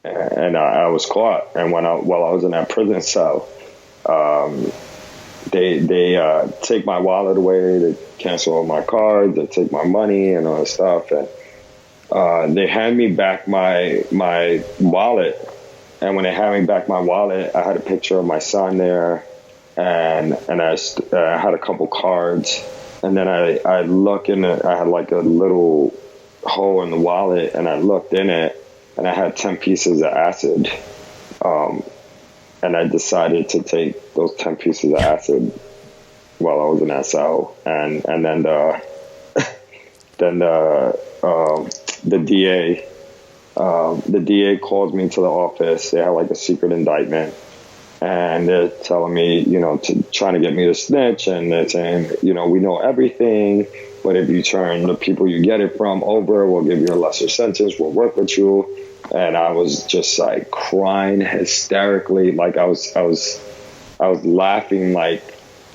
and I was caught. And while I was in that prison cell, they take my wallet away, they cancel all my cards, they take my money and all that stuff, and they hand me back my wallet. And when they hand me back my wallet, I had a picture of my son there, and I had a couple cards. And then I look in it, I had like a little hole in the wallet, and I looked in it, and I had 10 pieces of acid. And I decided to take those 10 pieces of acid while I was in that cell. And then the DA, the DA called me to the office. They had like a secret indictment, and they're telling me, trying to get me to snitch, and they're saying, we know everything, but if you turn the people you get it from over, we'll give you a lesser sentence, we'll work with you. And I was just like crying hysterically, like I was laughing like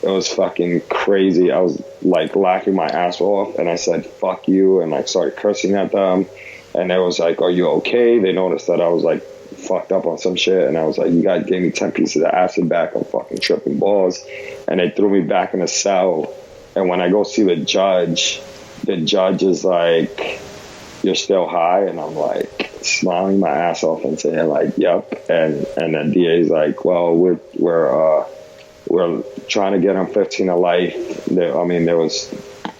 it was fucking crazy. I was like laughing my ass off, and I said, fuck you, and I started cursing at them. And they was like, are you okay? They noticed that I was like fucked up on some shit, and I was like, you guys gave me 10 pieces of acid back. I'm fucking tripping balls. And they threw me back in a cell. And when I go see the judge is like, you're still high? And I'm like smiling my ass off and saying like, yep. And then DA's like, well, we're trying to get him 15 to life. There was,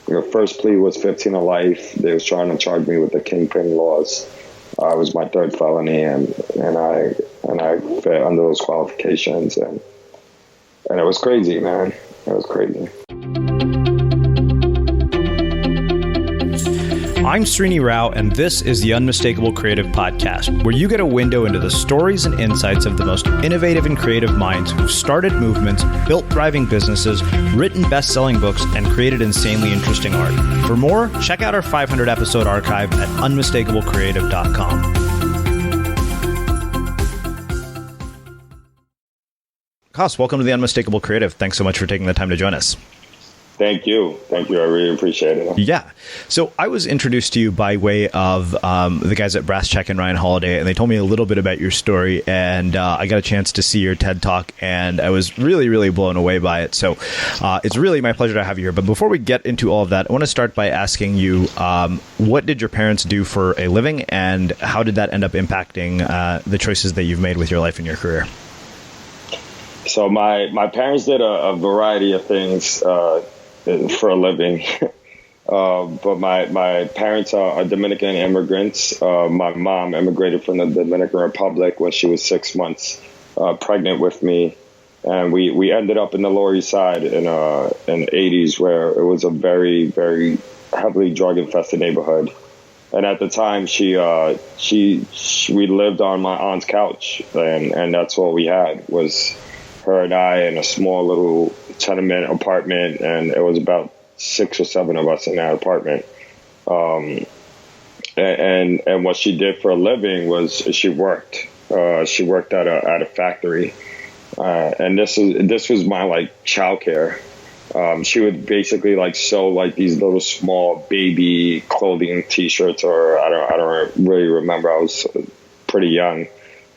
your first plea was 15 to life. They was trying to charge me with the Kingpin laws. It was my third felony, and I fit under those qualifications, and it was crazy, man. It was crazy. I'm Srini Rao, and this is the Unmistakable Creative Podcast, where you get a window into the stories and insights of the most innovative and creative minds who've started movements, built thriving businesses, written best-selling books, and created insanely interesting art. For more, check out our 500-episode archive at unmistakablecreative.com. Coss, welcome to the Unmistakable Creative. Thanks so much for taking the time to join us. Thank you. I really appreciate it. Yeah. So I was introduced to you by way of the guys at Brass Check and Ryan Holiday, and they told me a little bit about your story, and I got a chance to see your TED Talk, and I was really, really blown away by it. So it's really my pleasure to have you here. But before we get into all of that, I want to start by asking you, what did your parents do for a living, and how did that end up impacting the choices that you've made with your life and your career? So my parents did a variety of things for a living. But my parents are Dominican immigrants. My mom immigrated from the Dominican Republic when she was 6 months pregnant with me. And we ended up in the Lower East Side in the 80s, where it was a very, very heavily drug-infested neighborhood. And at the time, we lived on my aunt's couch, and that's all we had was her and I in a small little tenement apartment, and it was about 6 or 7 of us in that apartment. And what she did for a living was she worked. She worked at a factory, and this was my like childcare. She would basically like sew like these little small baby clothing T-shirts, or I don't really remember. I was pretty young.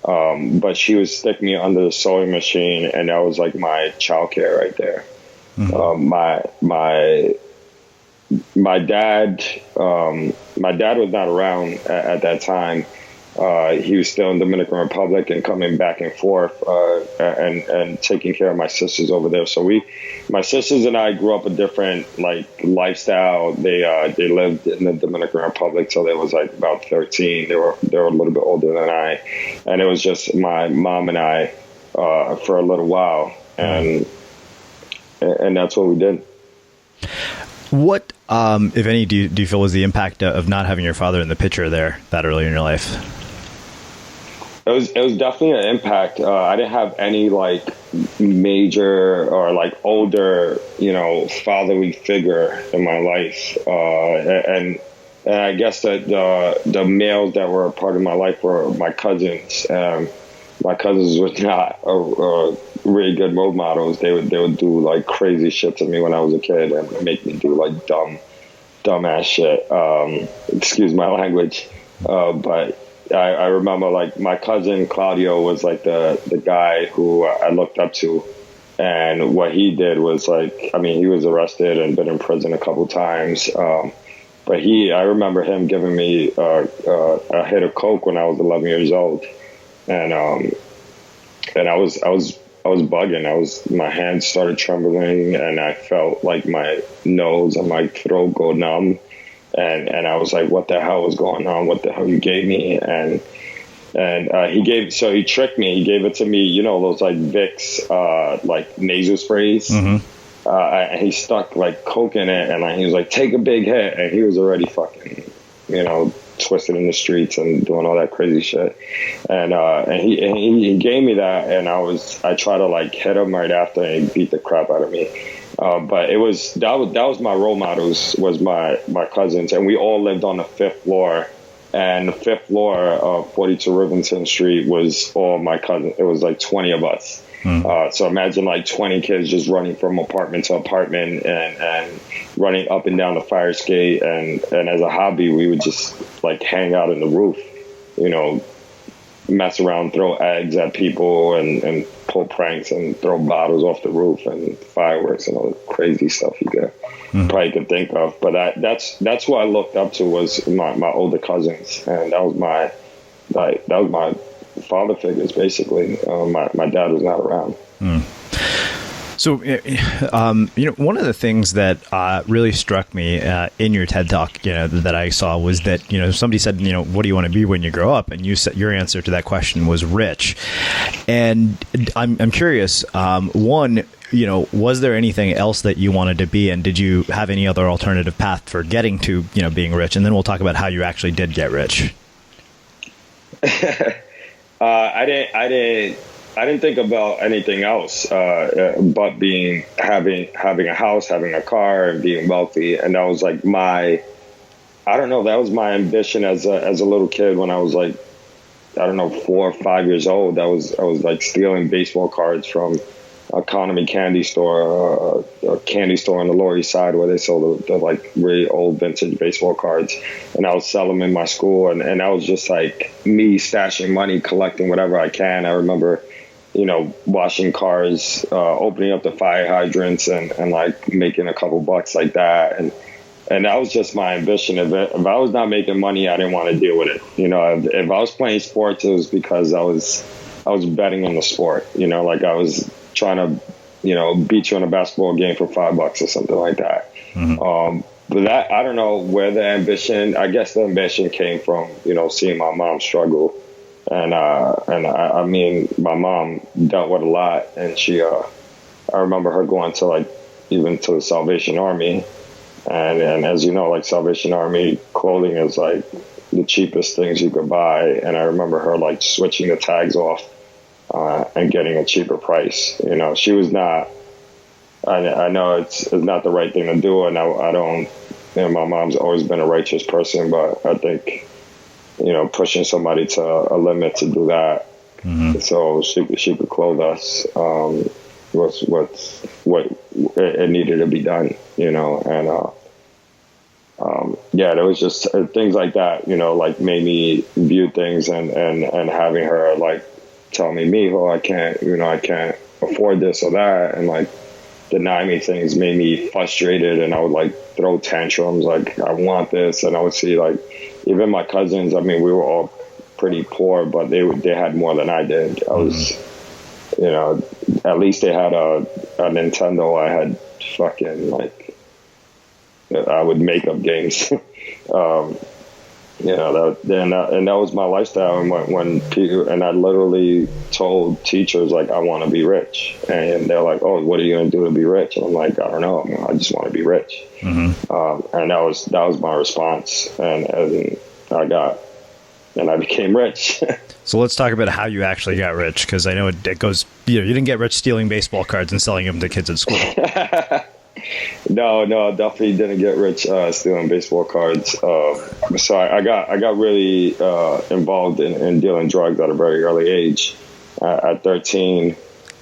But she would stick me under the sewing machine, and that was like my childcare right there. Mm-hmm. My dad was not around at that time. He was still in the Dominican Republic and coming back and forth, and taking care of my sisters over there. So my sisters and I grew up a different like lifestyle. They lived in the Dominican Republic, so they was like about 13. They were a little bit older than I, and it was just my mom and I for a little while, and that's what we did. What, if any, do you feel was the impact of not having your father in the picture there that early in your life? It was definitely an impact. I didn't have any like major or like older, fatherly figure in my life. And I guess that the males that were a part of my life were my cousins. My cousins were not really good role models. They would do like crazy shit to me when I was a kid and make me do like dumb ass shit. Excuse my language. But I remember like my cousin Claudio was like the guy who I looked up to. And what he did was like, I mean, he was arrested and been in prison a couple times. But I remember him giving me a hit of coke when I was 11 years old. And I was bugging. My hands started trembling, and I felt like my nose and my throat go numb. And I was like, what the hell was going on? What the hell you gave me? And he tricked me. He gave it to me, you know, those like Vicks, like nasal sprays. Mm-hmm. And he stuck like coke in it, and he was like, take a big hit. And he was already fucking, you know, twisted in the streets and doing all that crazy shit. And he gave me that, and I tried to like hit him right after, and he beat the crap out of me. But that was my role models, was my cousins, and we all lived on the 5th floor. And the 5th floor of 42 Rivington Street was all my cousins. It was like 20 of us. So imagine like 20 kids just running from apartment to apartment and running up and down the fire escape. And as a hobby, we would just like hang out in the roof, you know, mess around, throw eggs at people and pull pranks and throw bottles off the roof and fireworks and all the crazy stuff you probably could think of. But that's who I looked up to, was my older cousins. And that was my father figures, basically. My dad was not around. So, you know, one of the things that really struck me in your TED Talk, you know, that I saw was that, you know, somebody said, you know, what do you want to be when you grow up? And you said your answer to that question was rich. And I'm curious, one, you know, was there anything else that you wanted to be, and did you have any other alternative path for getting to, you know, being rich? And then we'll talk about how you actually did get rich. I didn't think about anything else but having a house, having a car, and being wealthy. And that was like that was my ambition as a little kid when I was like, I don't know, 4 or 5 years old. I was like stealing baseball cards from Economy candy store, a candy store on the Lower East Side where they sold the like really old vintage baseball cards, and I would sell them in my school, and that was just like me stashing money, collecting whatever I can. I remember, you know, washing cars, opening up the fire hydrants, and like making a couple bucks like that, and that was just my ambition. If I was not making money, I didn't want to deal with it. You know, if I was playing sports, it was because I was betting on the sport. You know, like I was trying to, you know, beat you in a basketball game for $5 or something like that. Mm-hmm. But that, I don't know where the ambition, I guess the ambition came from, you know, seeing my mom struggle. And I mean, my mom dealt with a lot, and I remember her going to like, even to the Salvation Army. And as you know, like Salvation Army clothing is like the cheapest things you could buy. And I remember her like switching the tags off and getting a cheaper price. You know, she was not, I know it's not the right thing to do. And I don't, you know, my mom's always been a righteous person, but I think, you know, pushing somebody to a limit to do that, mm-hmm. so she could clothe us, was what it needed to be done, you know. And yeah, there was just things like that, you know, like made me view things, and having her like tell me, Mijo, I can't afford this or that, and like deny me things made me frustrated, and I would like throw tantrums like I want this, and I would see like even my cousins, I mean, we were all pretty poor, but they had more than I did. I was, you know, at least they had a Nintendo. I had fucking like, I would make up games. You know, and that was my lifestyle. And when people, and I literally told teachers like, I want to be rich, and they're like, oh, what are you going to do to be rich? And I'm like, I don't know. I just want to be rich. Mm-hmm. And that was my response, and I became rich. So let's talk about how you actually got rich, because I know it goes. You know, you didn't get rich stealing baseball cards and selling them to kids at school. No, I definitely didn't get rich stealing baseball cards. So I got really involved in dealing drugs at a very early age. At 13,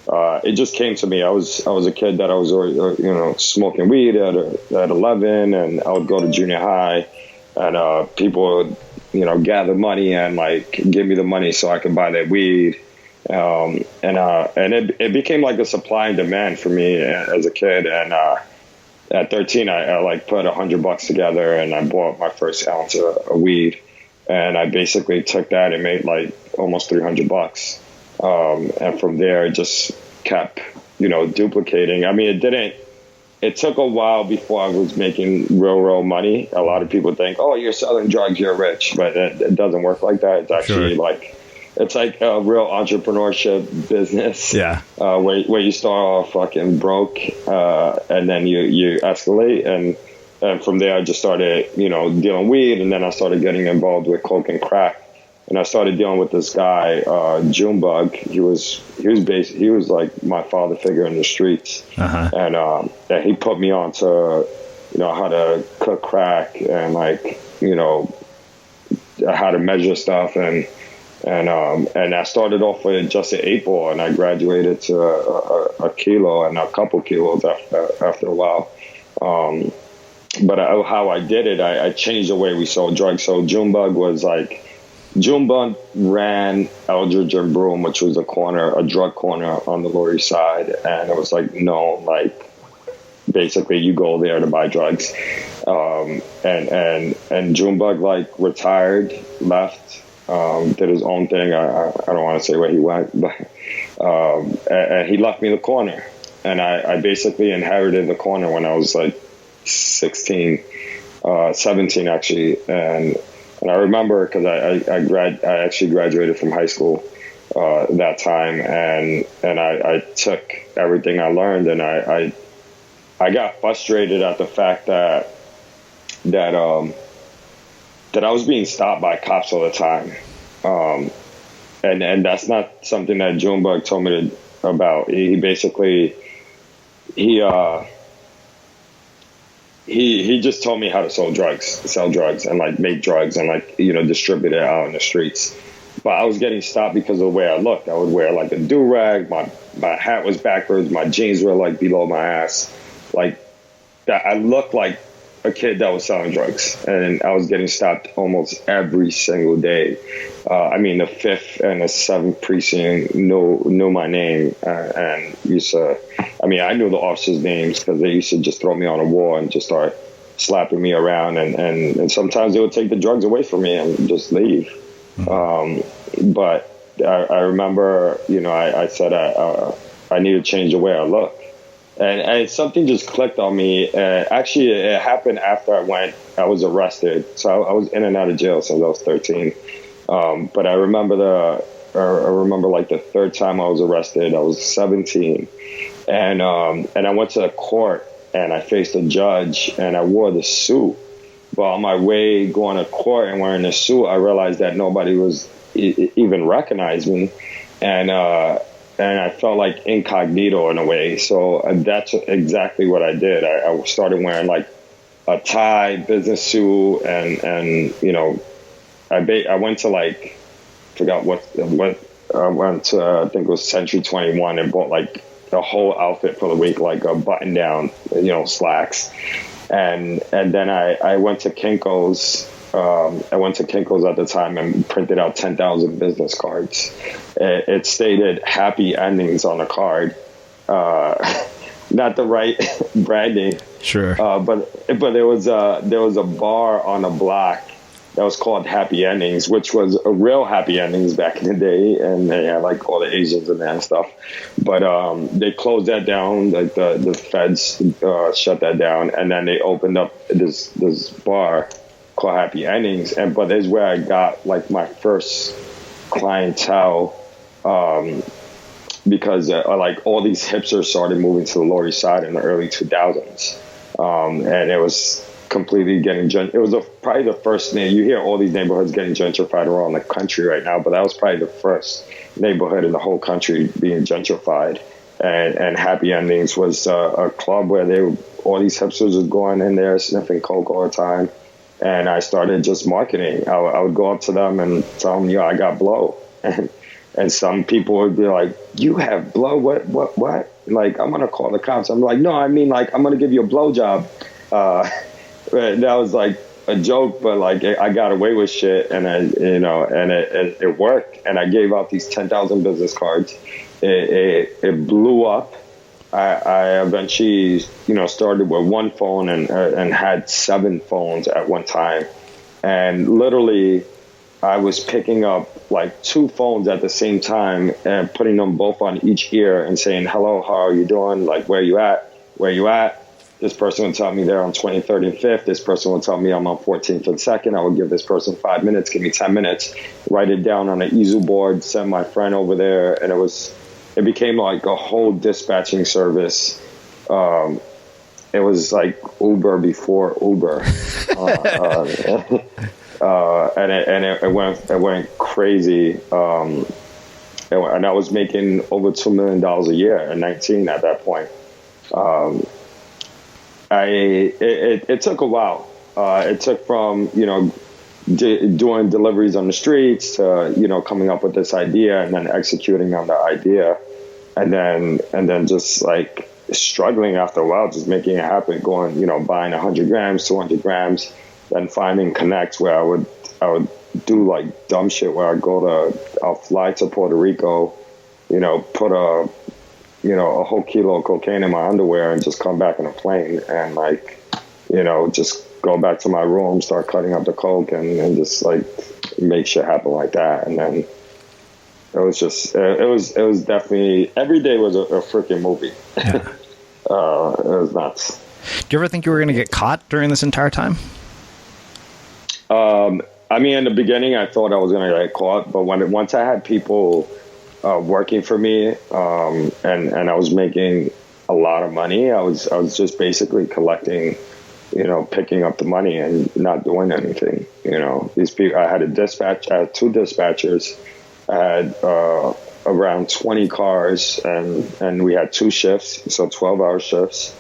it just came to me. I was a kid that I was already, you know, smoking weed at 11, and I would go to junior high, and people would gather money and like give me the money so I could buy that weed. And it became like a supply and demand for me as a kid. And at 13, I like put $100 together and I bought my first ounce of weed. And I basically took that and made like almost $300. And from there, it just kept, duplicating. I mean, it took a while before I was making real money. A lot of people think, oh, you're selling drugs, you're rich. But it doesn't work like that. It's actually it's like a real entrepreneurship business. Yeah. Where you start off fucking broke, and then you escalate. And from there, I just started, dealing weed. And then I started getting involved with coke and crack. And I started dealing with this guy, Junebug. He was like my father figure in the streets. Uh-huh. And he put me on to, how to cook crack and like, how to measure stuff. And I started off with just an 8-ball, and I graduated to a kilo and a couple kilos after a while. But how I did it, I changed the way we sold drugs. So Junebug ran Eldridge and Broome, which was a drug corner on the Lower East Side. And it was like, no, like, basically you go there to buy drugs. And Junebug, like, retired, left, did his own thing. I don't want to say where he went, but and he left me the corner. And I basically inherited the corner when I was, like, 17 actually. And I remember because I actually graduated from high school that time, and I took everything I learned, and I got frustrated at the fact that I was being stopped by cops all the time, and that's not something that Junebug told me about. He basically He just told me how to sell drugs and like make drugs and like, distribute it out in the streets. But I was getting stopped because of the way I looked. I would wear like a do-rag. My hat was backwards. My jeans were like below my ass. Like that. I looked like a kid that was selling drugs, and I was getting stopped almost every single day. I mean, the 5th and the 7th precinct knew my name, and used to. I mean, I knew the officers' names because they used to just throw me on a wall and just start slapping me around, and sometimes they would take the drugs away from me and just leave. But I remember, I said I need to change the way I look. And something just clicked on me. Actually, it happened after I was arrested. So I was in and out of jail since I was 13. But I remember like the third time I was arrested, I was 17. And I went to the court and I faced a judge and I wore the suit. But on my way going to court and wearing the suit, I realized that nobody was even recognized me. And I felt like incognito in a way. So that's exactly what I did. I started wearing like a tie, business suit, and I went to like, forgot what I went to, I think it was Century 21 and bought like the whole outfit for the week, like a button down, slacks. And then I went to Kinko's. I went to Kinko's at the time and printed out 10,000 business cards. It stated happy endings on the card. Not the right branding. Sure. But there was a bar on a block that was called Happy Endings, which was a real Happy Endings back in the day, and they had like all the Asians in there and stuff. But they closed that down. Like the feds shut that down, and then they opened up this bar called Happy Endings, but that's where I got like my first clientele, because like all these hipsters started moving to the Lower East Side in the early 2000s, and it was completely getting it was probably the first name. You hear all these neighborhoods getting gentrified around the country right now, but that was probably the first neighborhood in the whole country being gentrified. And Happy Endings was a club where all these hipsters was going in there sniffing coke all the time. And I started just marketing. I would go up to them and tell them, I got blow. And some people would be like, you have blow? What? Like, I'm going to call the cops. I'm like, no, I mean, like, I'm going to give you a blow job. That was like a joke, but like I got away with shit, and it worked. And I gave out these 10,000 business cards. It blew up. I eventually, started with one phone and had 7 phones at one time. And literally, I was picking up like 2 phones at the same time and putting them both on each ear and saying, hello, how are you doing? Like, where you at? Where you at? This person would tell me they're on 23rd and 5th. This person would tell me I'm on 14th and 2nd. I would give this person 5 minutes, give me 10 minutes, write it down on an easel board, send my friend over there. And it became like a whole dispatching service. It was like Uber before Uber. And it went crazy. And I was making over $2 million a year at 19 at that point. It took a while. It took from, doing deliveries on the streets to, coming up with this idea and then executing on the idea. And then just like struggling after a while, just making it happen, going, buying 100 grams, 200 grams, then finding connects where I would do like dumb shit where I'll fly to Puerto Rico, put a whole kilo of cocaine in my underwear and just come back in a plane and like, just go back to my room, start cutting up the coke and just like make shit happen like that. And then it was definitely, every day was a freaking movie. Yeah. It was nuts. Do you ever think you were going to get caught during this entire time? I mean, in the beginning, I thought I was going to get caught, but once I had people working for me, and I was making a lot of money, I was just basically collecting, picking up the money and not doing anything. These people, I had 2 dispatchers, I had around 20 cars, and we had 2 shifts, so 12-hour shifts.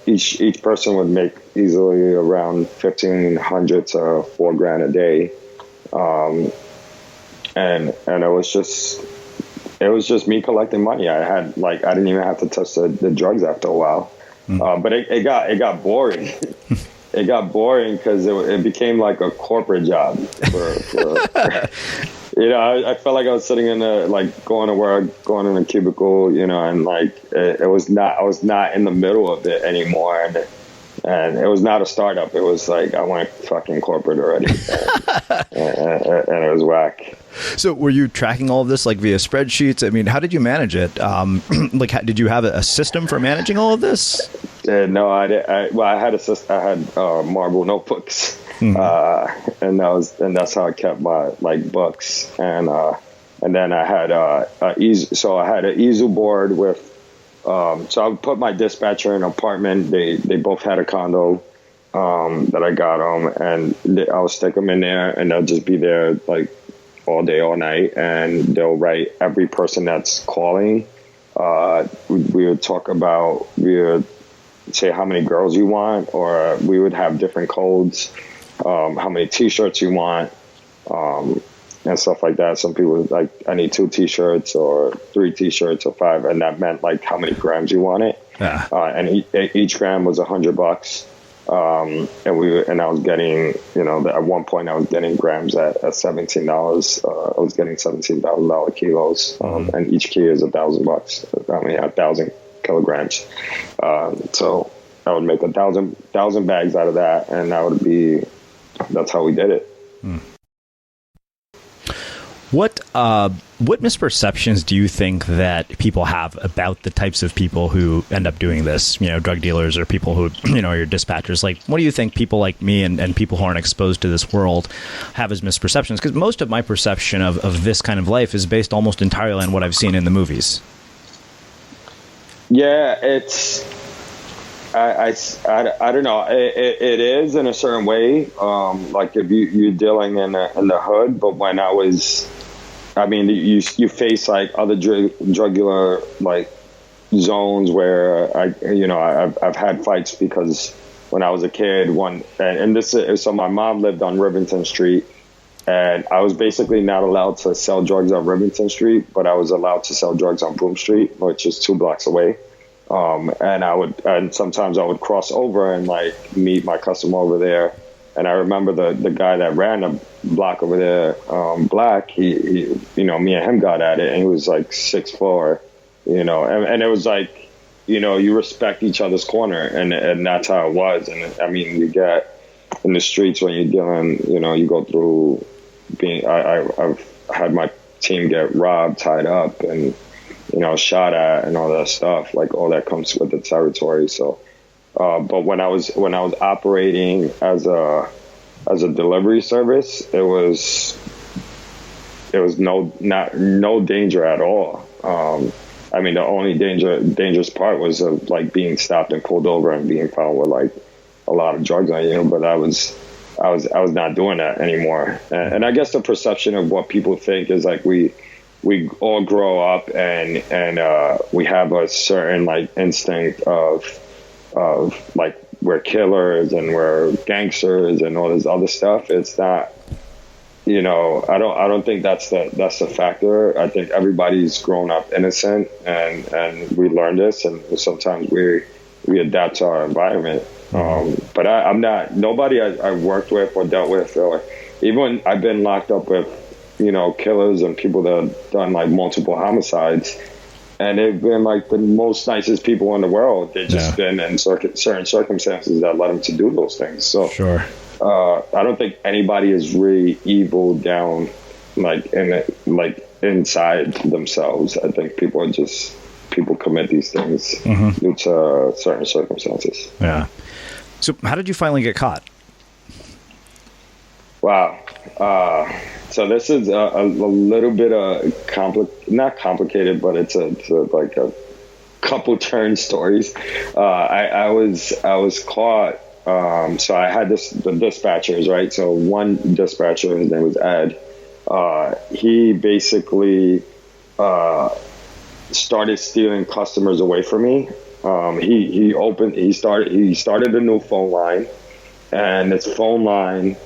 Each person would make easily around $1,500 to $4,000 a day. And it was just me collecting money. I didn't even have to touch the drugs after a while. But it got boring. It got boring because it became like a corporate job I felt like I was sitting in going to work, going in a cubicle, and like I was not in the middle of it anymore, and it was not a startup. It was like I went fucking corporate already, and it was whack. So were you tracking all of this like via spreadsheets? I mean, how did you manage it? Did you have a system for managing all of this? No, I did. I had a system. I had marble notebooks. And that's how I kept my books, and then I had an easel board with so I would put my dispatcher in an apartment. They both had a condo that I got them, and I would stick them in there, and they'll just be there like all day, all night, and they'll write every person that's calling. We would say how many girls you want, or we would have different codes. How many T-shirts you want, and stuff like that. Some people like, I need 2 T-shirts or 3 T-shirts or 5, and that meant like how many grams you wanted. Yeah. And each gram was $100. And I was getting, at one point I was getting grams at $17. I was getting $17,000 kilos, and each kilo is $1,000. I mean, 1,000 kilograms. So I would make 1,000 bags out of that, and that's how we did it. What misperceptions do you think that people have about the types of people who end up doing this? Drug dealers or people who, are your dispatchers. Like, what do you think people like me and people who aren't exposed to this world have as misperceptions? Because most of my perception of this kind of life is based almost entirely on what I've seen in the movies. Yeah, it's... I don't know. It is in a certain way, like if you're dealing in the hood. But when you face like other drug dealer like zones where I've had fights because when I was a kid, so my mom lived on Rivington Street, and I was basically not allowed to sell drugs on Rivington Street, but I was allowed to sell drugs on Broome Street, which is 2 blocks away. And sometimes I would cross over and like meet my customer over there And I remember the guy that ran the block over there, Black, he me and him got at it, and he was like 6'4", and it was like, you respect each other's corner, and that's how it was. And I mean, you get in the streets when you're dealing, you go through being, I've had my team get robbed, tied up, and, shot at, and all that stuff, like all that comes with the territory. So, but when I was operating as a delivery service, it was no danger at all. I mean, the only dangerous part was like being stopped and pulled over and being found with like a lot of drugs on you. But I was not doing that anymore. And I guess the perception of what people think is like we all grow up and we have a certain like instinct of like we're killers and we're gangsters and all this other stuff. It's not. I don't think that's the factor. I think everybody's grown up innocent, and we learn this, and sometimes we adapt to our environment. But I'm not. Nobody I worked with or dealt with, or even I've been locked up with, killers and people that have done like multiple homicides, and they've been like the most nicest people in the world. They've just been in certain circumstances that led them to do those things. So sure. I don't think anybody is really evil down, like inside themselves. I think people commit these things due to certain circumstances. Yeah. So how did you finally get caught? Wow. So this is a little bit not complicated, but it's like a couple turn stories. I was caught. So I had the dispatchers, right? So one dispatcher, his name was Ed. He basically started stealing customers away from me. He started a new phone line, and this phone line,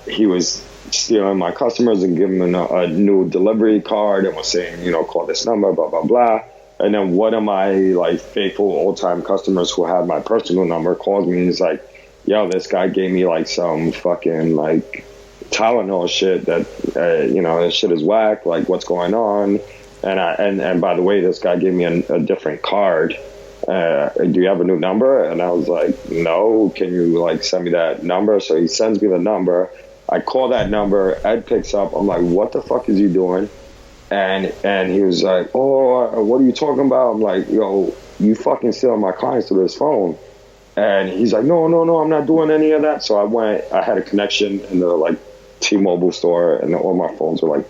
he was stealing my customers and giving them a new delivery card and was saying, call this number, blah blah blah. And then one of my like faithful old time customers who had my personal number calls me and he's like, yo, this guy gave me like some fucking like Tylenol shit that, this shit is whack. Like, what's going on? And by the way, this guy gave me a different card. Do you have a new number? And I was like, no, can you like send me that number? So he sends me the number. I call that number. Ed picks up. I'm like, what the fuck is he doing? And he was like, oh, what are you talking about? I'm like, yo, you fucking stealing my clients to this phone. And he's like, no, I'm not doing any of that. So I had a connection in the like T-Mobile store, and all my phones were like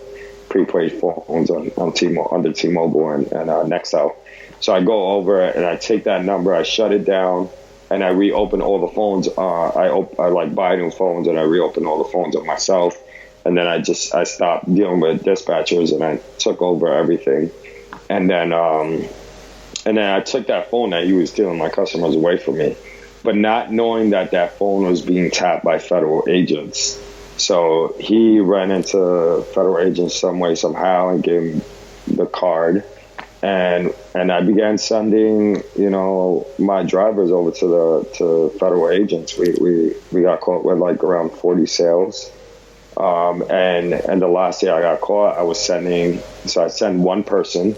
prepaid phones on T-Mobile, under T-Mobile and Nextel. So I go over and I take that number, I shut it down, and I reopen all the phones. I like buy new phones and I reopen all the phones of myself. And then I stopped dealing with dispatchers and I took over everything. And then I took that phone that he was stealing my customers away from me, but not knowing that phone was being tapped by federal agents. So he ran into federal agents some way, somehow, and gave him the card. And I began sending, my drivers over to federal agents. We got caught with like around 40 sales. And the last day I got caught, I sent one person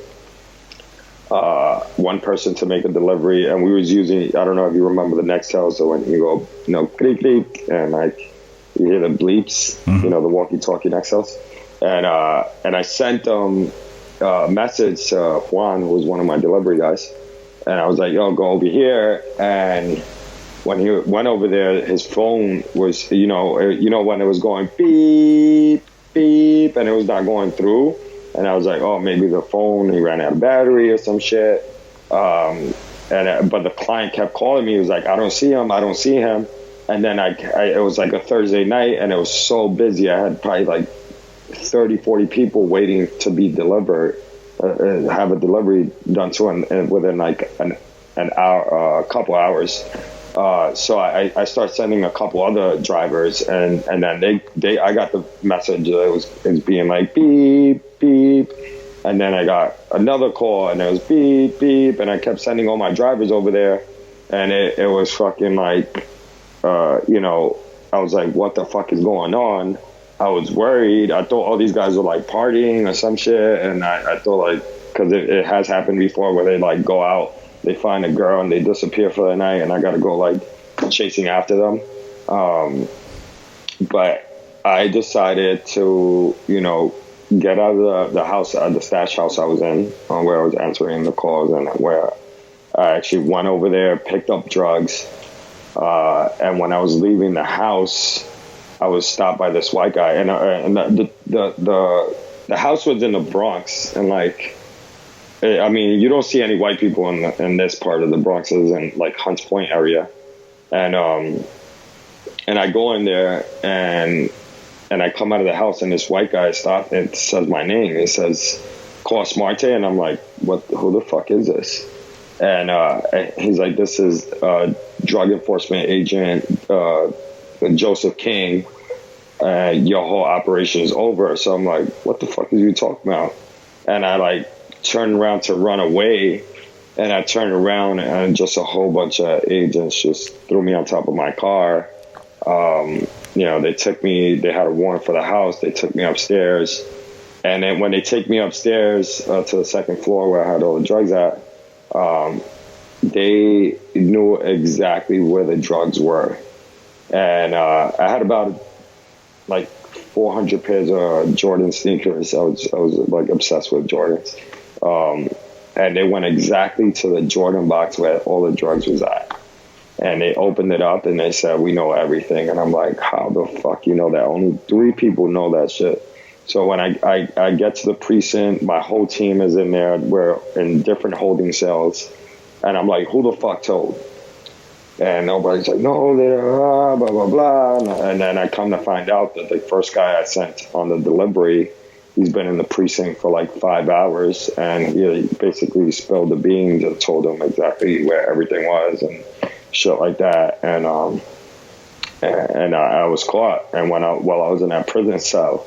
to make a delivery, and we was using, I don't know if you remember the Nextel, so when you go, click, click, and like you hear the bleeps, the walkie-talkie Nextels, and I sent them a message to Juan, who was one of my delivery guys, and I was like, yo, go over here. And when he went over there, his phone was, when it was going beep, beep, and it was not going through. And I was like, oh, maybe the phone, he ran out of battery or some shit. But the client kept calling me. He was like, I don't see him. And then it was like a Thursday night, and it was so busy. I had probably like 30, 40 people waiting to be delivered, have a delivery done to and within like an hour, a couple hours. So I started sending a couple other drivers, and then I got the message that it was being like beep, beep. And then I got another call, and it was beep, beep. And I kept sending all my drivers over there, and it was fucking like, I was like, what the fuck is going on? I was worried. I thought all these guys were like partying or some shit. And I thought like, cause it has happened before where they like go out, they find a girl and they disappear for the night and I got to go like chasing after them. But I decided to, you know, get out of the house, the stash house I was in, where I was answering the calls, and where I actually went over there, picked up drugs. And when I was leaving the house, I was stopped by this white guy, and the house was in the Bronx, and like, I mean, you don't see any white people in this part of the Bronx. It was in like Hunts Point area, and I go in there and I come out of the house, and this white guy stopped and says my name. He says Coss Marte, and I'm like, what? Who the fuck is this? And he's like, this is drug enforcement agent Joseph King. Your whole operation is over. So I'm like, what the fuck are you talking about? And I like turned around to run away, and I turned around and just a whole bunch of agents just threw me on top of my car. You know, they took me, they had a warrant for the house. They took me upstairs. And then when they take me upstairs to the second floor where I had all the drugs at, they knew exactly where the drugs were. And I had about like 400 pairs of Jordan sneakers. I was like obsessed with Jordans. And they went exactly to the Jordan box where all the drugs was at. And they opened it up and they said, we know everything. And I'm like, how the fuck you know that? Only 3 people know that shit. So when I get to the precinct, my whole team is in there. We're in different holding cells. And I'm like, who the fuck told? And nobody's like, no, they're blah, blah, blah. And then I come to find out that the first guy I sent on the delivery, he's been in the precinct for like 5 hours. And he basically spilled the beans and told them exactly where everything was and shit like that. And I was caught. And while I was in that prison cell,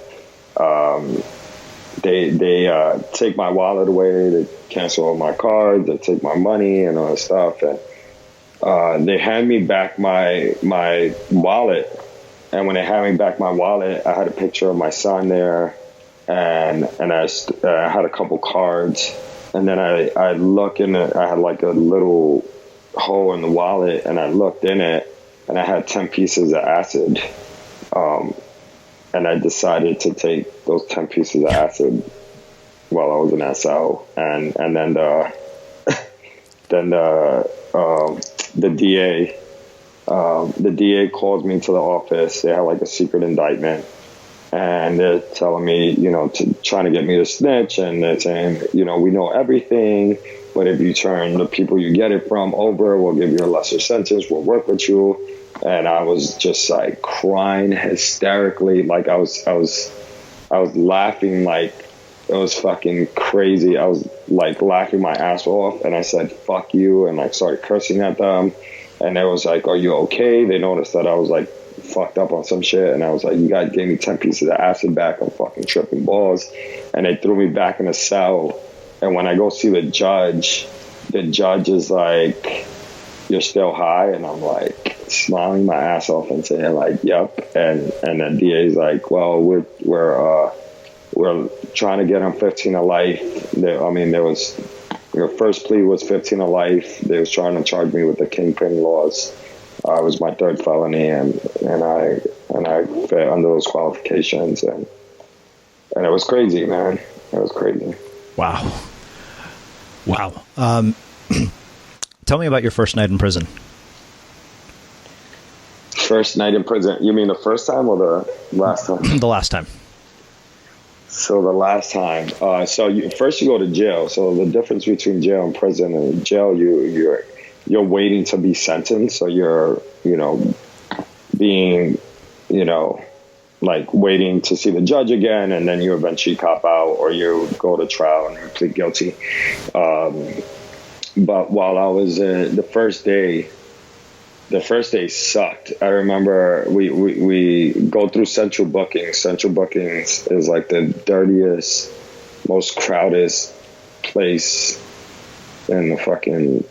they take my wallet away, they cancel all my cards, they take my money and all that stuff, and they hand me back my wallet. And when they hand me back my wallet, I had a picture of my son there, and I had a couple cards. And then I look in it, I had like a little hole in the wallet, and I looked in it, and I had 10 pieces of acid. And I decided to take those 10 pieces of acid while I was in that cell. And then the DA called me to the office. They had like a secret indictment, and they're telling me, you know, trying to get me to snitch, and they're saying, you know, we know everything, but if you turn the people you get it from over, we'll give you a lesser sentence. We'll work with you. And I was just like crying hysterically. Like I was laughing like it was fucking crazy. I was like laughing my ass off, and I said, fuck you. And like started cursing at them. And they was like, are you okay? They noticed that I was like fucked up on some shit. And I was like, you guys gave me 10 pieces of acid back. I'm fucking tripping balls. And they threw me back in a cell. And when I go see the judge is like, you're still high? And I'm like smiling my ass off and saying like, yep. And then DA's like, well, we're trying to get him 15 to life. Your first plea was 15 to life. They was trying to charge me with the Kingpin laws. It was my 3rd felony, and I fit under those qualifications, and it was crazy, man. It was crazy. Wow. Tell me about your first night in prison. First night in prison? You mean the first time or the last time? The last time. So the last time. First you go to jail. So the difference between jail and prison, in jail you're waiting to be sentenced. So you're, you know, being, you know, like waiting to see the judge again, and then you eventually cop out, or you go to trial and you plead guilty. But while I was in the first day sucked. I remember we go through central bookings. Central bookings is like the dirtiest, most crowded place in the fucking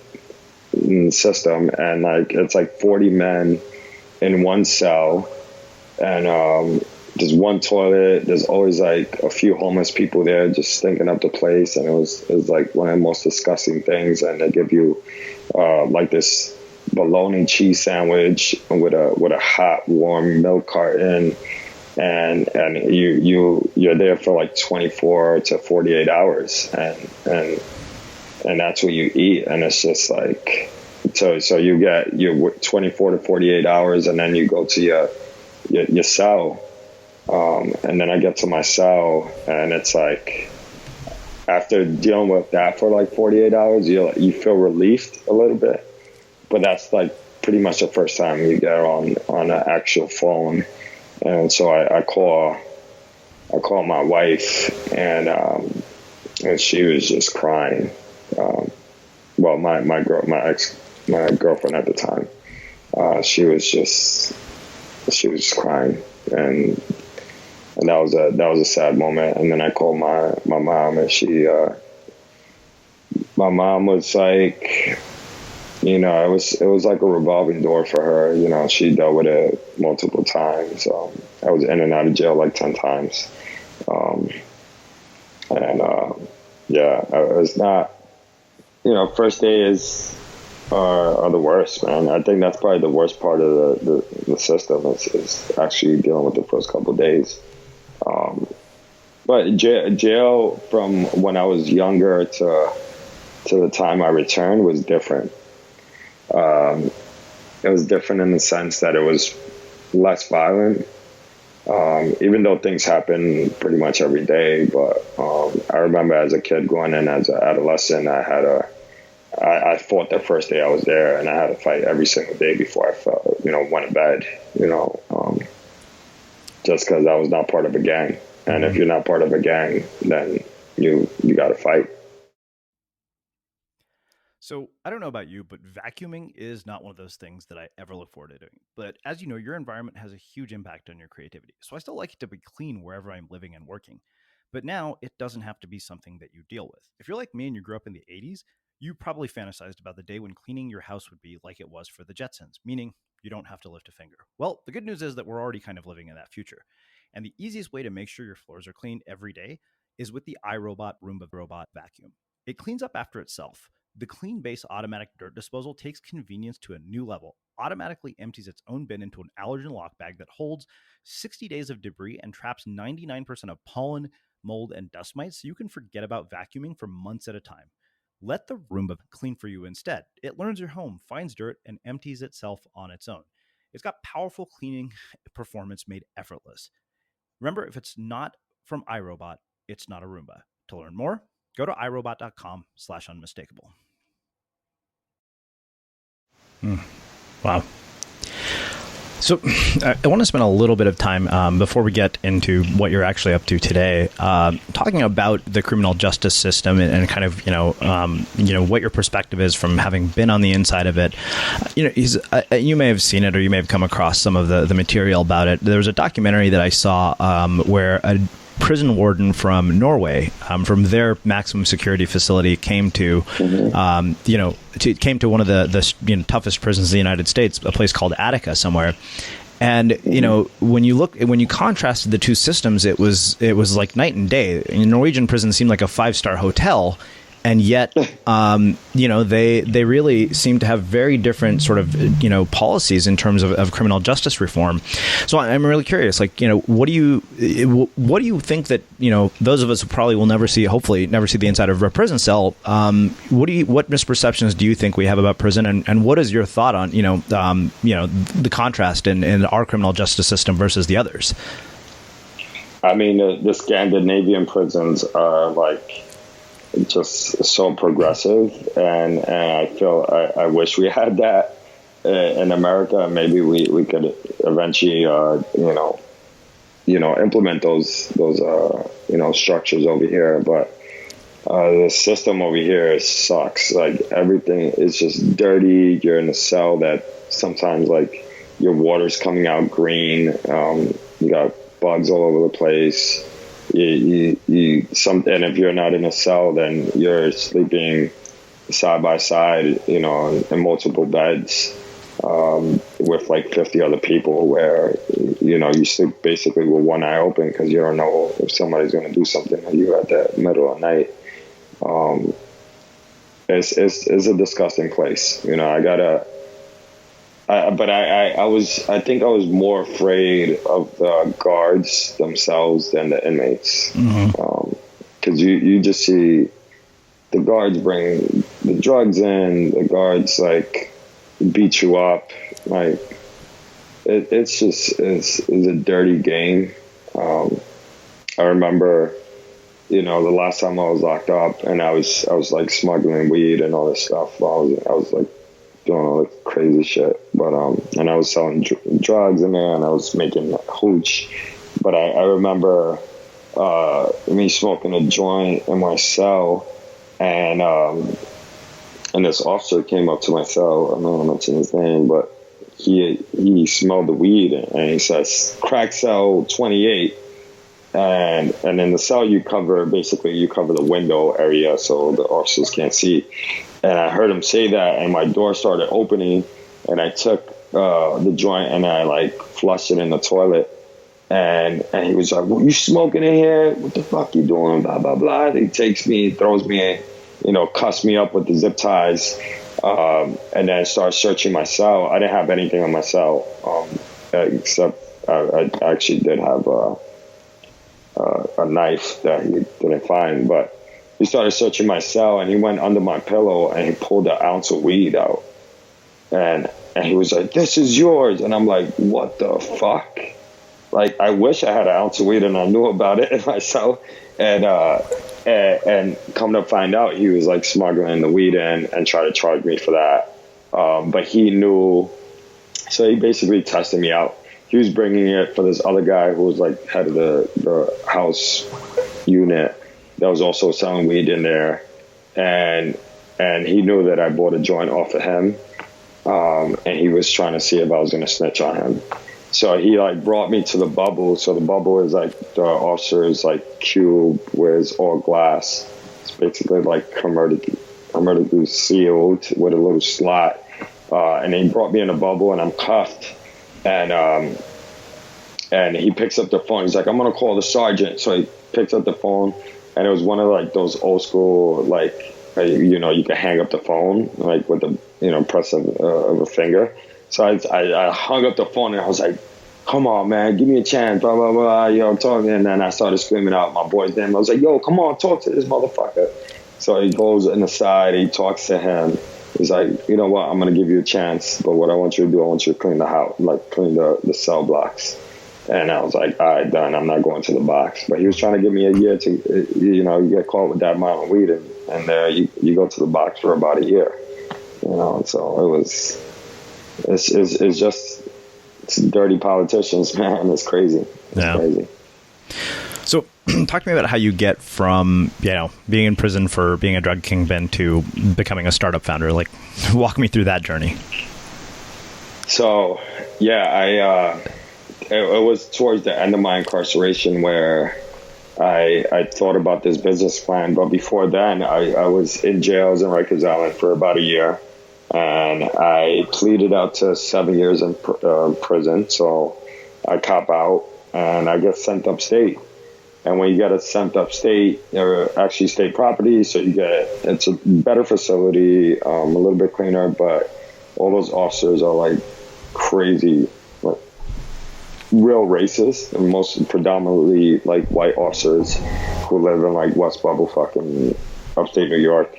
system. And like, it's like 40 men in one cell. and there's one toilet. There's always like a few homeless people there just stinking up the place, and it was like one of the most disgusting things. And they give you like this bologna cheese sandwich with a hot warm milk carton, and you're there for like 24 to 48 hours, and that's what you eat, and it's just like so you get your 24 to 48 hours, and then you go to your cell. And then I get to my cell, and it's like, after dealing with that for like 48 hours, you feel relieved a little bit, but that's like pretty much the first time you get on an actual phone. And so I call my wife, and she was just crying. Well, my girlfriend at the time, she was just crying, and that was a sad moment. And then I called my mom, and my mom was like, you know, it was like a revolving door for her. You know, she dealt with it multiple times. I was in and out of jail like 10 times. Yeah, I was not, you know, first days are the worst, man. I think that's probably the worst part of the system is actually dealing with the first couple of days. But jail from when I was younger to the time I returned was different. It was different in the sense that it was less violent, even though things happen pretty much every day. But I remember as a kid going in as an adolescent, I fought the first day I was there, and I had to fight every single day before I went to bed, just because I was not part of a gang. And if you're not part of a gang, then you got to fight. So I don't know about you, but vacuuming is not one of those things that I ever look forward to doing. But as you know, your environment has a huge impact on your creativity. So I still like it to be clean wherever I'm living and working. But now it doesn't have to be something that you deal with. If you're like me and you grew up in the 80s, you probably fantasized about the day when cleaning your house would be like it was for the Jetsons, meaning you don't have to lift a finger. Well, the good news is that we're already kind of living in that future. And the easiest way to make sure your floors are clean every day is with the IRobot Roomba Robot Vacuum. It cleans up after itself. The Clean Base automatic dirt disposal takes convenience to a new level, automatically empties its own bin into an allergen lock bag that holds 60 days of debris and traps 99% of pollen, mold, and dust mites, so you can forget about vacuuming for months at a time. Let the Roomba clean for you instead. It learns your home, finds dirt, and empties itself on its own. It's got powerful cleaning performance made effortless. Remember, if it's not from iRobot, it's not a Roomba. To learn more, go to irobot.com/unmistakable. Wow. So I want to spend a little bit of time before we get into what you're actually up to today, talking about the criminal justice system and kind of, what your perspective is from having been on the inside of it. You may have seen it, or you may have come across some of the material about it. There was a documentary that I saw where a prison warden from Norway, from their maximum security facility, came to, came to one of the toughest prisons in the United States, a place called Attica somewhere. And when you contrasted the two systems, it was like night and day. Norwegian prison seemed like a 5-star hotel. And yet, they really seem to have very different sort of, policies in terms of criminal justice reform. So I'm really curious, what do you think that, those of us who probably will hopefully never see the inside of a prison cell, what misperceptions do you think we have about prison? And what is your thought on, the contrast in our criminal justice system versus the others? I mean, the Scandinavian prisons are just so progressive, and I feel I wish we had that in America. Maybe we could eventually implement those structures over here, but the system over here sucks. Like, everything is just dirty. You're in a cell that sometimes your water's coming out green. You got bugs all over the place. And if you're not in a cell, then you're sleeping side by side, in multiple beds. with like 50 other people, where you sleep basically with one eye open because you don't know if somebody's going to do something to you at the middle of the night. It's a disgusting place. I think I was more afraid of the guards themselves than the inmates. Because you just see the guards bring the drugs in, the guards like beat you up. Like it's a dirty game. I remember, the last time I was locked up and I was like smuggling weed and all this stuff. I was like doing all this crazy shit, but and I was selling drugs in there and I was making hooch. But I remember me smoking a joint in my cell, and this officer came up to my cell. I'm not gonna mention his name, but he smelled the weed and he says, "Crack cell 28." And in the cell you cover the window area so the officers can't see. And I heard him say that, and my door started opening, and I took the joint and I like flushed it in the toilet. And he was like, "Well, you smoking in here? What the fuck you doing? Blah, blah, blah." He takes me, throws me in, cuss me up with the zip ties, and then starts searching my cell. I didn't have anything on my cell, except I actually did have a knife that he didn't find. But he started searching my cell, and he went under my pillow, and he pulled an ounce of weed out. And he was like, "This is yours." And I'm like, what the fuck? Like, I wish I had an ounce of weed and I knew about it in my cell. And come to find out, he was like smuggling the weed in and tried to charge me for that. But he knew, so he basically tested me out. He was bringing it for this other guy who was like head of the house unit that was also selling weed in there. And he knew that I bought a joint off of him. And he was trying to see if I was going to snitch on him. So he like brought me to the bubble. So the bubble is like the officer's like cube where it's all glass. It's basically like hermetically sealed with a little slot. And he brought me in a bubble and I'm cuffed. And he picks up the phone. He's like, "I'm going to call the sergeant." So he picks up the phone, and it was one of like those old school, like, you can hang up the phone like with the, press of a finger. So I hung up the phone and I was like, "Come on, man, give me a chance, blah, blah, blah, talking." And then I started screaming out my boy's name. I was like, "Yo, come on, talk to this motherfucker." So he goes in the side, he talks to him. He's like, "You know what, I'm going to give you a chance, but what I want you to do, I want you to clean the house, like clean the cell blocks." And I was like, "All right, done. I'm not going to the box." But he was trying to give me a year to, you get caught with that amount of weed, and there you go to the box for about a year. So it's dirty politicians, man. It's crazy. It's crazy. So talk to me about how you get from, being in prison for being a drug kingpin to becoming a startup founder. Like, walk me through that journey. So, it was towards the end of my incarceration where I thought about this business plan. But before then, I was in jails in Rikers Island for about a year. And I pleaded out to 7 years in prison. So I cop out and I get sent upstate. And when you get sent upstate, they're actually state property. So it's a better facility, a little bit cleaner, but all those officers are like crazy, like real racist, and most predominantly like white officers who live in like West Bubble, fucking upstate New York.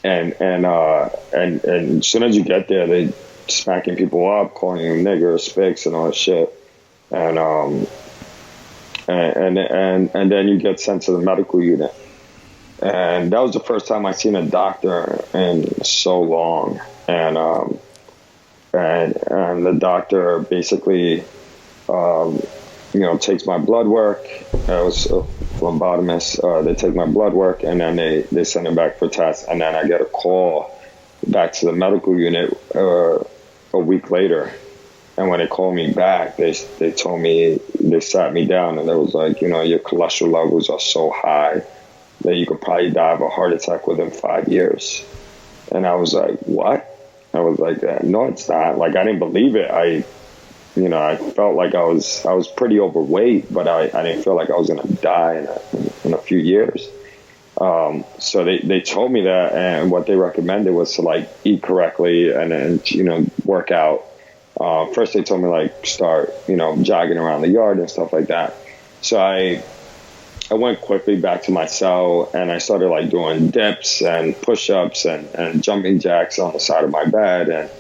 And as soon as you get there, they smacking people up, calling you nigger, spics, and all that shit. And then you get sent to the medical unit. And that was the first time I seen a doctor in so long. And the doctor basically, takes my blood work. I was a phlebotomist. They take my blood work and then they send it back for tests. And then I get a call back to the medical unit a week later. And when they called me back, they told me, they sat me down and they was like, your cholesterol levels are so high that you could probably die of a heart attack within 5 years. And I was like, what? I was like, no, it's not. Like, I didn't believe it. I felt like I was pretty overweight, but I didn't feel like I was going to die in a few years. So they told me that, and what they recommended was to like eat correctly and work out. First they told me like start, jogging around the yard and stuff like that. So I went quickly back to my cell and I started like doing dips and push-ups and jumping jacks on the side of my bed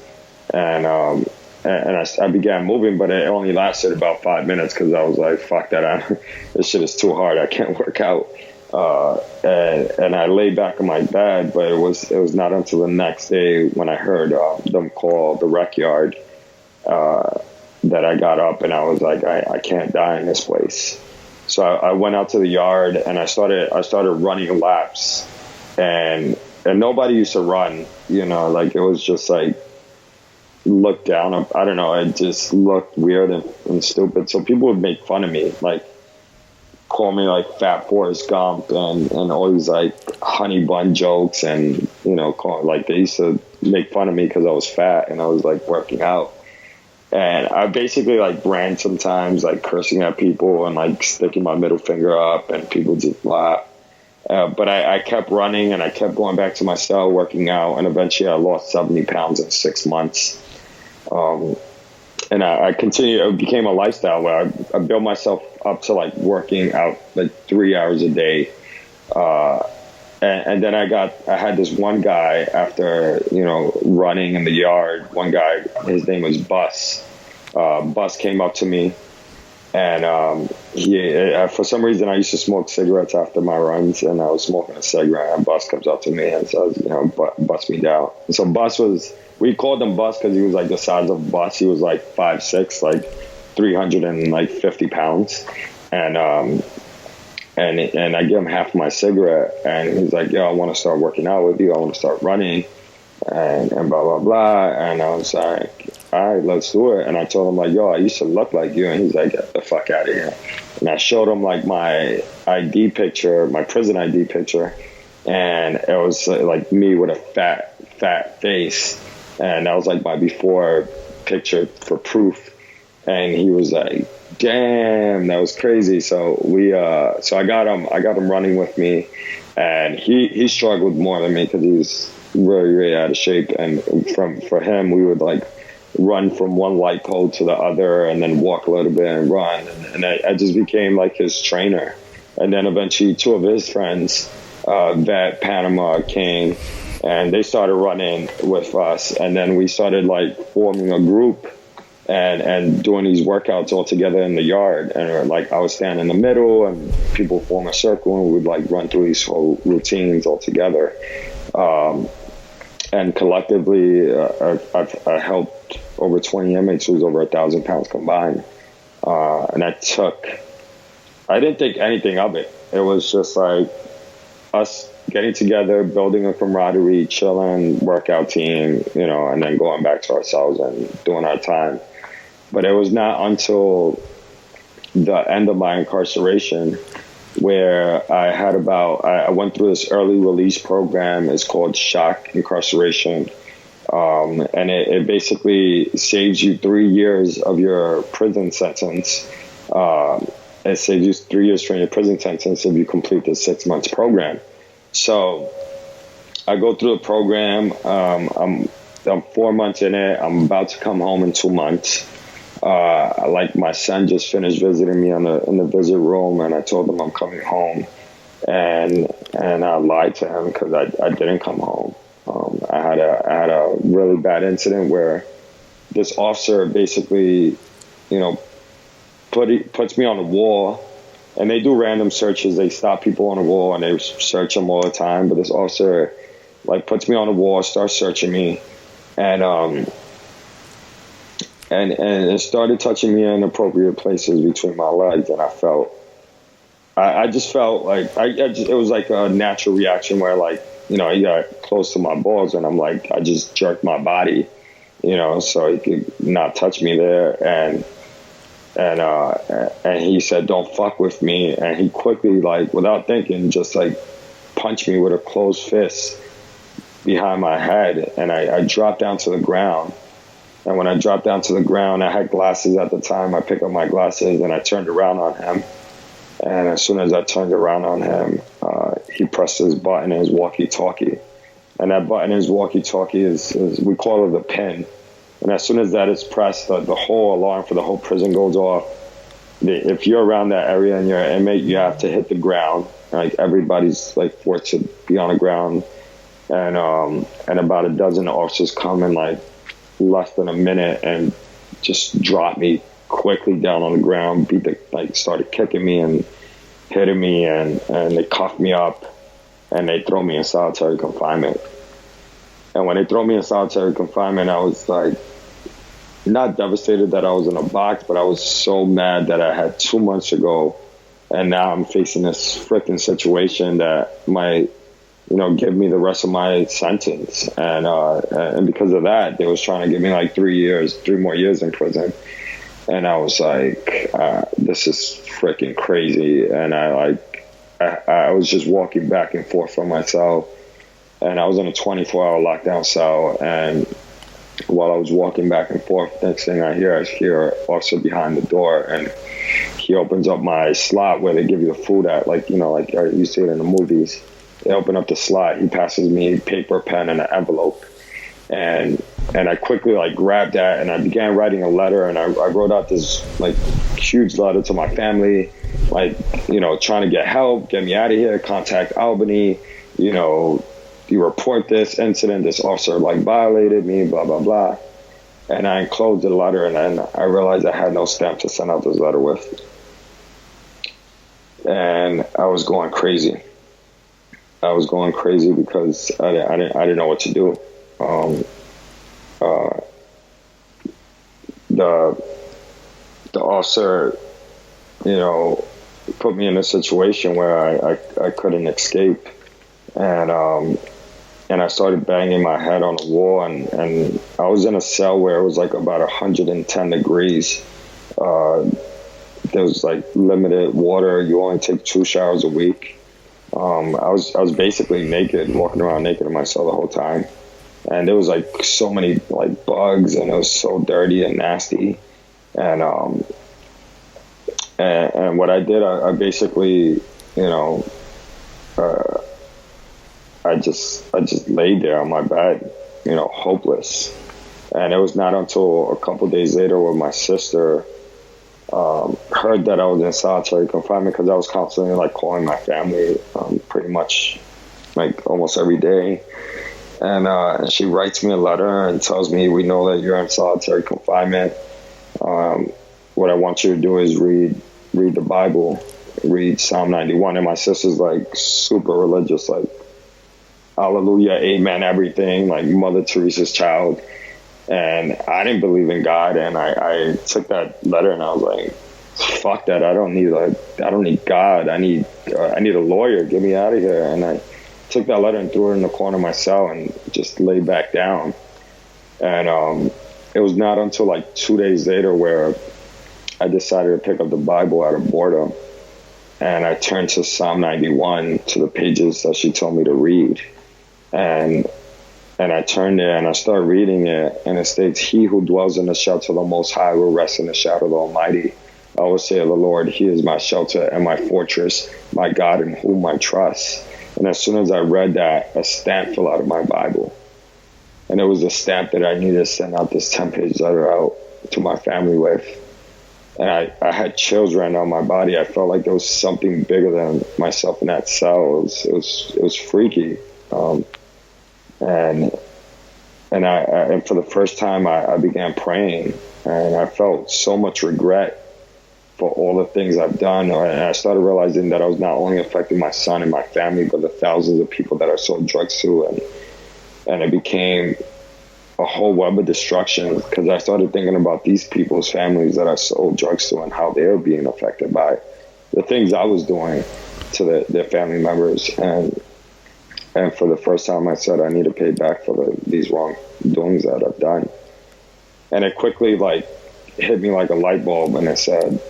and I began moving, but it only lasted about 5 minutes because I was like, fuck that, this shit is too hard. I can't work out. And I lay back in my bed, but it was not until the next day when I heard them call the rec yard that I got up and I was like, I can't die in this place. So I went out to the yard and I started running laps, and nobody used to run, like it was just like looked down. I don't know. It just looked weird and stupid. So people would make fun of me, like call me like Fat Forrest Gump and all these like honey bun jokes, and like they used to make fun of me because I was fat and I was like working out. And I basically like ran sometimes, like cursing at people and like sticking my middle finger up, and people just laugh. But I kept running and I kept going back to my cell, working out, and eventually I lost 70 pounds in 6 months. And I continued. It became a lifestyle where I built myself up to like working out like 3 hours a day. And then I had this one guy after, running in the yard. One guy, his name was Bus. Bus came up to me, and he, for some reason, I used to smoke cigarettes after my runs, and I was smoking a cigarette, and Bus comes up to me and says, bust me down. And so Bus we called him Bus because he was like the size of a bus. He was like 5'6", like 350 pounds. And I give him half my cigarette, and he's like, yo, I want to start working out with you. I want to start running, and blah, blah, blah. And I was like, all right, let's do it. And I told him like, yo, I used to look like you. And he's like, get the fuck out of here. And I showed him like my ID picture, my prison ID picture. And it was like me with a fat face. And that was like my before picture for proof. And he was like, damn, that was crazy. So so I got him running with me, and he struggled more than me because he was really, really out of shape. And for him, we would like run from one light pole to the other and then walk a little bit and run. And I just became like his trainer. And then eventually 2 of his friends, Vet, Panama, came, and they started running with us. And then we started like forming a group and doing these workouts all together in the yard. And like I would stand in the middle and people form a circle, and we would like run through these whole routines all together. And collectively, I helped over 20 inmates who was over 1,000 pounds combined. And I didn't think anything of it. It was just like us getting together, building a camaraderie, chilling, workout team, and then going back to ourselves and doing our time. But it was not until the end of my incarceration where I went through this early release program. It's called shock incarceration. And it basically saves you 3 years of your prison sentence. It saves you 3 years from your prison sentence if you complete the 6 months program. So I go through the program. I'm 4 months in it. I'm about to come home in 2 months. Like my son just finished visiting me in the visit room, and I told him I'm coming home, and I lied to him because I didn't come home. I had a really bad incident where this officer basically, puts me on the wall, and they do random searches. They stop people on the wall and they search them all the time. But this officer like puts me on the wall, starts searching me, and it started touching me in inappropriate places between my legs, and I just felt like it was like a natural reaction where like, he got close to my balls, and I'm like, I just jerked my body, so he could not touch me there, and he said, don't fuck with me, and he quickly, like without thinking, just like punched me with a closed fist, behind my head, and I dropped down to the ground. And when I dropped down to the ground, I had glasses at the time. I picked up my glasses and I turned around on him. And as soon as I turned around on him, he pressed his button in his walkie-talkie. And that button in his walkie-talkie is we call it the pin. And as soon as that is pressed, the whole alarm for the whole prison goes off. If you're around that area and you're an inmate, you have to hit the ground. Like, everybody's like forced to be on the ground. And about a dozen officers come in like less than a minute and just dropped me quickly down on the ground, started kicking me and hitting me, and they cuffed me up and they throw me in solitary confinement. And when they throw me in solitary confinement, I was like, not devastated that I was in a box, but I was so mad that I had 2 months to go, and now I'm facing this freaking situation that might, give me the rest of my sentence. And because of that, they was trying to give me like 3 more years in prison. And I was like, this is freaking crazy. And I was just walking back and forth from my cell, and I was in a 24-hour lockdown cell. And while I was walking back and forth, next thing I hear an officer behind the door, and he opens up my slot where they give you the food at, like you see it in the movies. They open up the slot. He passes me paper, pen, and an envelope. And I quickly grabbed that, and I began writing a letter, and I wrote out this huge letter to my family, trying to get help, get me out of here, contact Albany, you report this incident, this officer violated me, blah, blah, blah. And I enclosed the letter, and then I realized I had no stamp to send out this letter with. And I was going crazy. Because I didn't know what to do. The officer, put me in a situation where I couldn't escape, and I started banging my head on the wall, and I was in a cell where it was about 110 degrees. There was limited water. You only take 2 showers a week. I was basically naked, walking around naked in my cell the whole time. And there was so many bugs, and it was so dirty and nasty. And what I did, I basically, I just laid there on my bed, hopeless. And it was not until a couple of days later when my sister heard that I was in solitary confinement, because I was constantly calling my family pretty much almost every day. And she writes me a letter and tells me, we know that you're in solitary confinement. What I want you to do is read the Bible, read Psalm 91. And my sister's super religious, hallelujah, amen, everything, Mother Teresa's child. And I didn't believe in God, and I took that letter and I was like, fuck that, I don't need God, I need a lawyer, get me out of here. And I took that letter and threw it in the corner of my cell and just lay back down. And it was not until 2 days later where I decided to pick up the Bible out of boredom, and I turned to Psalm 91, to the pages that she told me to read. And I turned there and I started reading it, and it states, he who dwells in the shelter of the Most High will rest in the shadow of the Almighty. I will say of the Lord, he is my shelter and my fortress, my God in whom I trust. And as soon as I read that, a stamp fell out of my Bible. And it was a stamp that I needed to send out this 10-page letter out to my family with. And I had chills running down my body. I felt like there was something bigger than myself in that cell. It was freaky. And for the first time, I began praying, and I felt so much regret for all the things I've done. And I started realizing that I was not only affecting my son and my family, but the thousands of people that I sold drugs to. And it became a whole web of destruction, because I started thinking about these people's families that I sold drugs to and how they were being affected by the things I was doing to their family members. And for the first time, I said, I need to pay back for these wrongdoings that I've done. And it quickly hit me like a light bulb, and it said,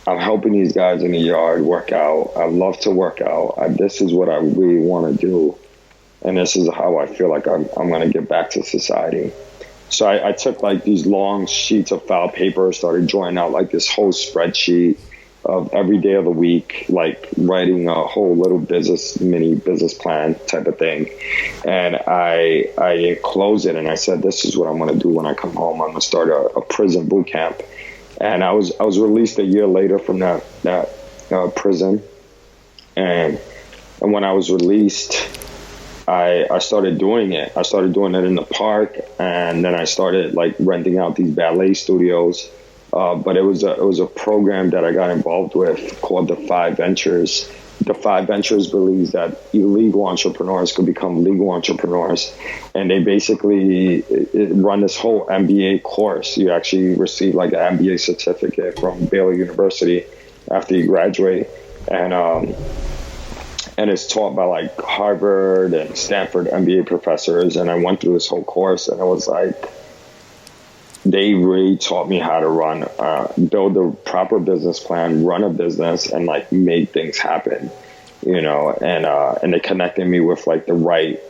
I'm helping these guys in the yard work out. I love to work out. This is what I really want to do. and this is how I feel like I'm going to get back to society. So I took like these long sheets of file paper, started drawing out like this whole spreadsheet of every day of the week, like writing a whole little mini business plan type of thing. And I enclosed it and I said, this is what I'm going to do when I come home. I'm going to start a prison boot camp. And I was released a year later from that prison. And when I was released, I started doing it. I started doing it in the park, and then I started like renting out these ballet studios. But it was a program that I got involved with called the 5 Ventures. The 5 Ventures believes that illegal entrepreneurs could become legal entrepreneurs, and they basically run this whole MBA course. You actually receive like an MBA certificate from Baylor University after you graduate, and it's taught by like Harvard and Stanford MBA professors. And I went through this whole course, and it was like, they really taught me how to build the proper business plan, run a business, and like make things happen, and they connected me with like the right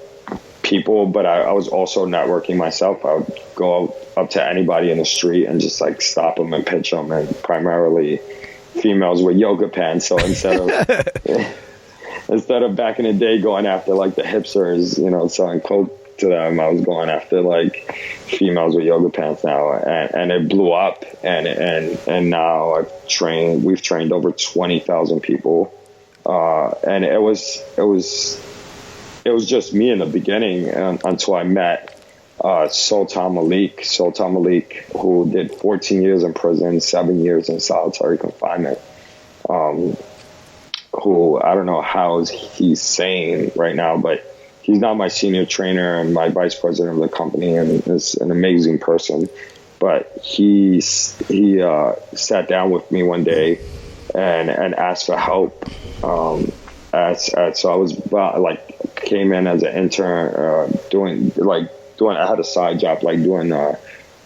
people. But I was also networking myself. I would go up to anybody in the street and just like stop them and pitch them, and primarily females with yoga pants. So instead of back in the day going after like the hipsters, selling coke to them, I was going after like females with yoga pants now, and it blew up. And now we've trained over 20,000 people, and it was just me in the beginning until I met Sultan Malik, who did 14 years in prison, 7 years in solitary confinement. Who I don't know how he's sane right now, but he's not my senior trainer and my vice president of the company, and is an amazing person. But he sat down with me one day and asked for help. So I was came in as an intern, doing. I had a side job like doing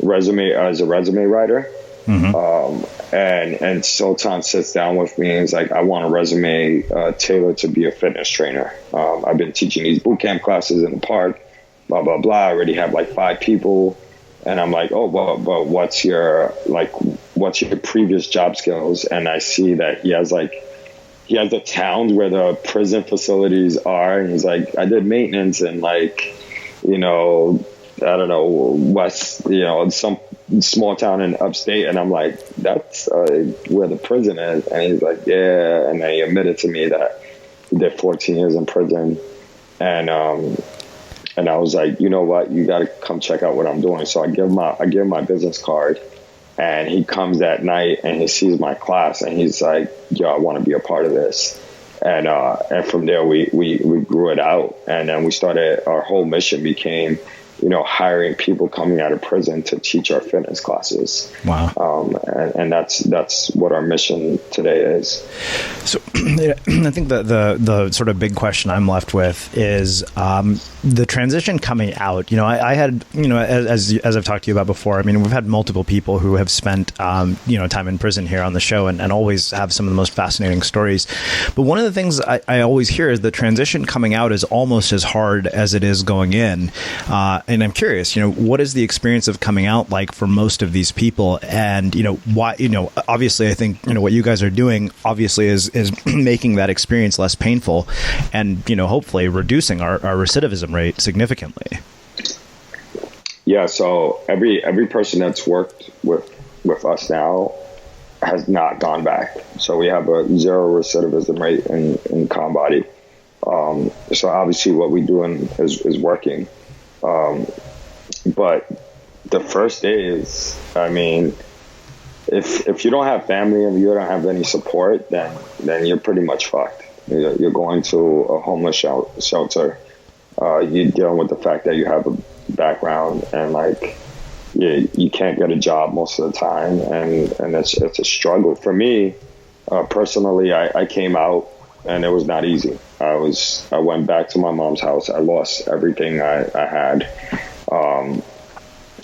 resume as a resume writer. Mm-hmm. And Sultan sits down with me and is like, I want a resume tailored to be a fitness trainer. I've been teaching these boot camp classes in the park, blah, blah, blah. I already have like 5 people. And I'm like, oh, but what's your previous job skills? And I see that he has the towns where the prison facilities are. And he's like, I did maintenance and I don't know, West, some small town in upstate. And I'm like, that's where the prison is. And he's like, yeah. And then he admitted to me that he did 14 years in prison. And I was like, you know what, you got to come check out what I'm doing. So I give him my business card, and he comes that night and he sees my class and he's like, yo, I want to be a part of this. And from there we grew it out. And then we started, our whole mission became, hiring people coming out of prison to teach our fitness classes. Wow. And that's what our mission today is. So I think the sort of big question I'm left with is the transition coming out. I had, as I've talked to you about before, I mean, we've had multiple people who have spent, time in prison here on the show and always have some of the most fascinating stories. But one of the things I always hear is the transition coming out is almost as hard as it is going in. And I'm curious, what is the experience of coming out like for most of these people? And, why, obviously I think, what you guys are doing obviously is making that experience less painful and, hopefully reducing our recidivism rate significantly. Yeah. So every person that's worked with us now has not gone back. So we have a 0 recidivism rate in ConBody. So obviously what we do is working. But the first day is, I mean, if you don't have family and you don't have any support, then you're pretty much fucked. You're going to a homeless shelter. You're dealing with the fact that you have a background and you can't get a job most of the time, and it's a struggle for me. Personally, I came out and it was not easy. I went back to my mom's house. I lost everything I had.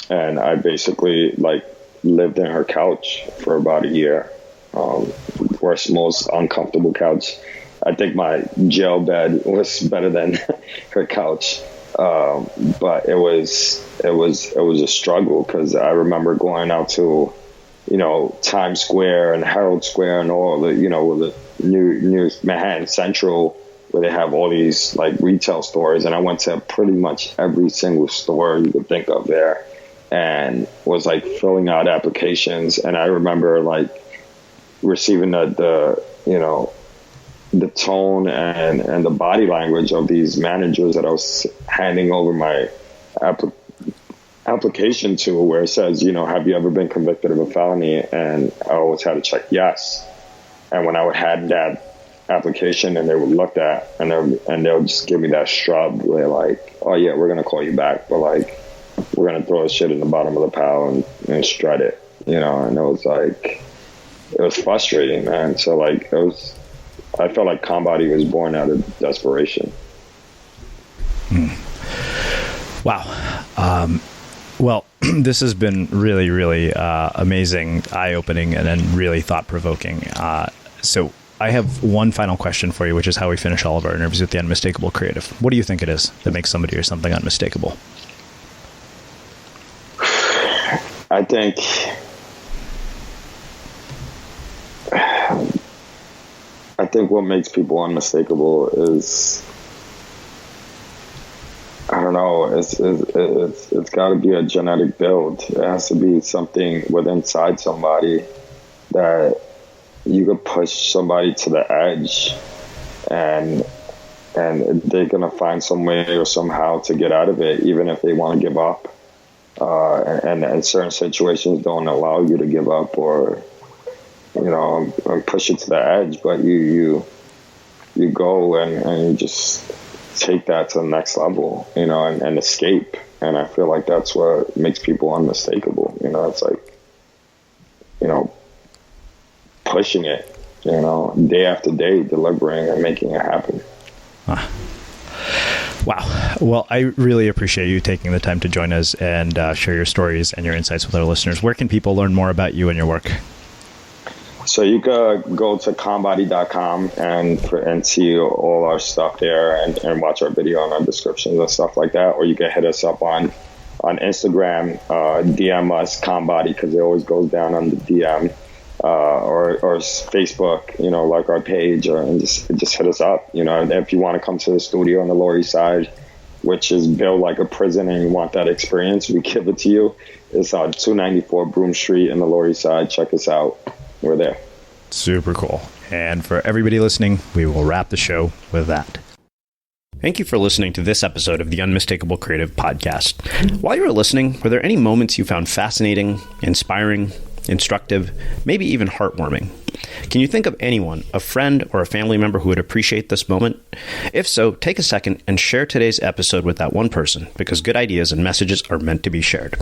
And I basically lived in her couch for about a year. Worst, most uncomfortable couch I think my jail bed was better than her couch. But it was a struggle, because I remember going out to, Times Square and Herald Square and all the, the new Manhattan Central, where they have all these like retail stores. And I went to pretty much every single store you could think of there, and was like filling out applications. And I remember like receiving the tone and the body language of these managers that I was handing over my application to, where it says, have you ever been convicted of a felony? And I always had to check yes. And when I would hand that application and they would look at, and they'll just give me that shrug where like, oh yeah, we're going to call you back, but like, we're going to throw this shit in the bottom of the pile and strut it, and it was like, it was frustrating, man. So like, I felt like ConBody was born out of desperation. Wow. Well, this has been really, really amazing, eye-opening, and then really thought-provoking. So I have one final question for you, which is how we finish all of our interviews with the unmistakable creative. What do you think it is that makes somebody or something unmistakable? I think what makes people unmistakable is, I don't know, it's got to be a genetic build. It has to be something within inside somebody that you could push somebody to the edge, and they're gonna find some way or somehow to get out of it, even if they want to give up. And certain situations don't allow you to give up, or push it to the edge, but you go and you just take that to the next level, and escape. And I feel like that's what makes people unmistakable. It's like, pushing it, day after day, delivering and making it happen. Wow. Well, I really appreciate you taking the time to join us and share your stories and your insights with our listeners. Where can people learn more about you and your work? So you could go to ConBody.com and see all our stuff there, and watch our video and our descriptions and stuff like that. Or you can hit us up on Instagram, DM us ConBody, because it always goes down on the DM, or Facebook, like our page, and just hit us up. If you want to come to the studio on the Lower East Side, which is built like a prison, and you want that experience, we give it to you. It's on 294 Broome Street in the Lower East Side. Check us out. We're there. Super cool. And for everybody listening, we will wrap the show with that. Thank you for listening to this episode of the Unmistakable Creative Podcast. While you were listening, were there any moments you found fascinating, inspiring, instructive, maybe even heartwarming? Can you think of anyone, a friend or a family member who would appreciate this moment? If so, take a second and share today's episode with that one person, because good ideas and messages are meant to be shared.